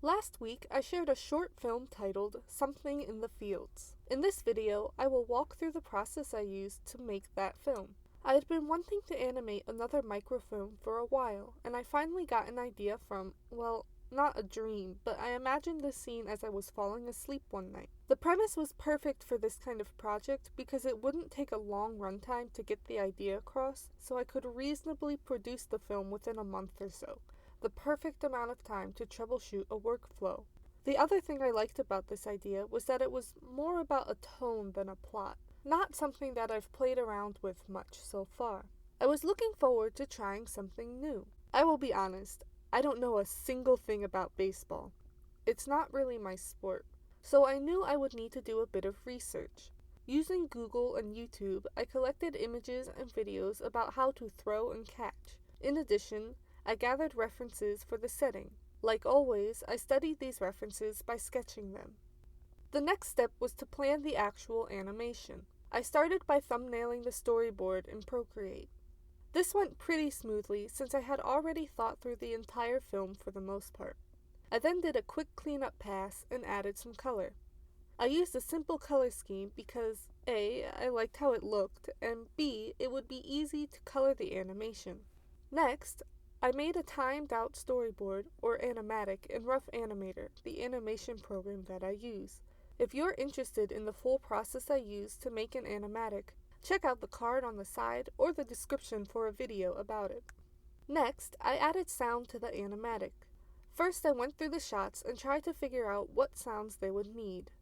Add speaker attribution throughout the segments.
Speaker 1: Last week, I shared a short film titled Something in the Fields. In this video, I will walk through the process I used to make that film. I had been wanting to animate another microfilm for a while, and I finally got an idea from, well, not a dream, but I imagined this scene as I was falling asleep one night. The premise was perfect for this kind of project because it wouldn't take a long runtime to get the idea across, so I could reasonably produce the film within a month or so. The perfect amount of time to troubleshoot a workflow. The other thing I liked about this idea was that it was more about a tone than a plot, not something that I've played around with much so far. I was looking forward to trying something new. I will be honest, I don't know a single thing about baseball. It's not really my sport, so I knew I would need to do a bit of research. Using Google and YouTube, I collected images and videos about how to throw and catch. In addition, I gathered references for the setting. Like always, I studied these references by sketching them. The next step was to plan the actual animation. I started by thumbnailing the storyboard in Procreate. This went pretty smoothly since I had already thought through the entire film for the most part. I then did a quick cleanup pass and added some color. I used a simple color scheme because A, I liked how it looked, and B, it would be easy to color the animation. Next, I made a timed-out storyboard, or animatic, in Rough Animator, the animation program that I use. If you're interested in the full process I use to make an animatic, check out the card on the side or the description for a video about it. Next, I added sound to the animatic. First, I went through the shots and tried to figure out what sounds they would need.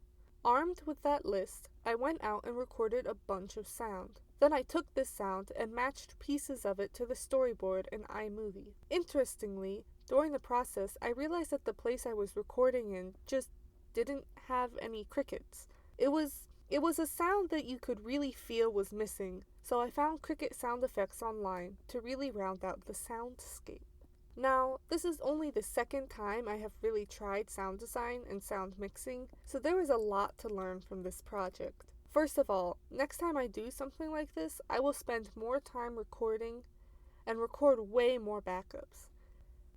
Speaker 1: Armed with that list, I went out and recorded a bunch of sound. Then I took this sound and matched pieces of it to the storyboard in iMovie. Interestingly, during the process, I realized that the place I was recording in just didn't have any crickets. It was a sound that you could really feel was missing, so I found cricket sound effects online to really round out the soundscape. Now, this is only the second time I have really tried sound design and sound mixing, so there is a lot to learn from this project. First of all, next time I do something like this, I will spend more time recording and record way more backups.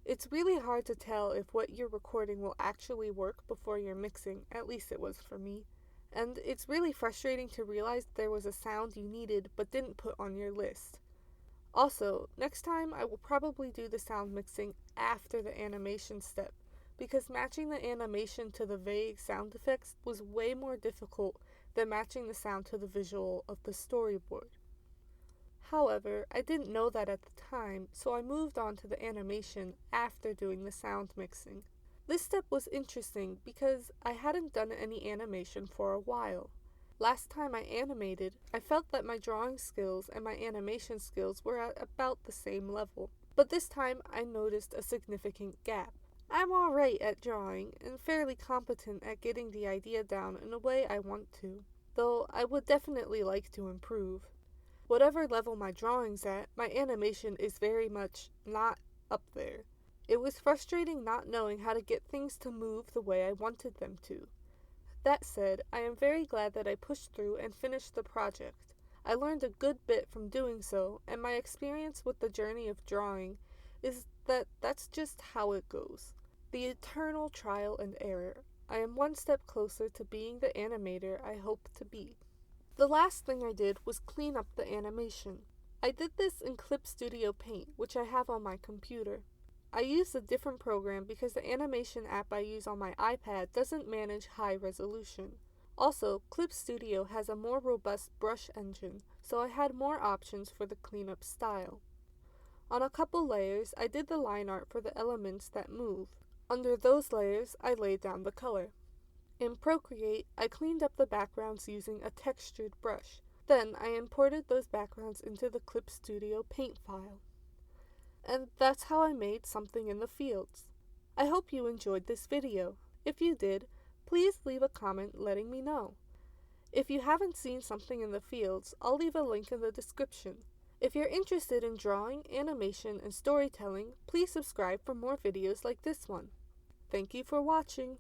Speaker 1: It's really hard to tell if what you're recording will actually work before you're mixing, at least it was for me. And it's really frustrating to realize there was a sound you needed but didn't put on your list. Also, next time I will probably do the sound mixing after the animation step, because matching the animation to the vague sound effects was way more difficult than matching the sound to the visual of the storyboard. However, I didn't know that at the time, so I moved on to the animation after doing the sound mixing. This step was interesting because I hadn't done any animation for a while. Last time I animated, I felt that my drawing skills and my animation skills were at about the same level, but this time I noticed a significant gap. I'm alright at drawing and fairly competent at getting the idea down in a way I want to, though I would definitely like to improve. Whatever level my drawing's at, my animation is very much not up there. It was frustrating not knowing how to get things to move the way I wanted them to. That said, I am very glad that I pushed through and finished the project. I learned a good bit from doing so, and my experience with the journey of drawing is that that's just how it goes. The eternal trial and error. I am one step closer to being the animator I hope to be. The last thing I did was clean up the animation. I did this in Clip Studio Paint, which I have on my computer. I used a different program because the animation app I use on my iPad doesn't manage high resolution. Also, Clip Studio has a more robust brush engine, so I had more options for the cleanup style. On a couple layers, I did the line art for the elements that move. Under those layers, I laid down the color. In Procreate, I cleaned up the backgrounds using a textured brush. Then I imported those backgrounds into the Clip Studio Paint file. And that's how I made Something in the Fields. I hope you enjoyed this video. If you did, please leave a comment letting me know. If you haven't seen Something in the Fields, I'll leave a link in the description. If you're interested in drawing, animation, and storytelling, please subscribe for more videos like this one. Thank you for watching.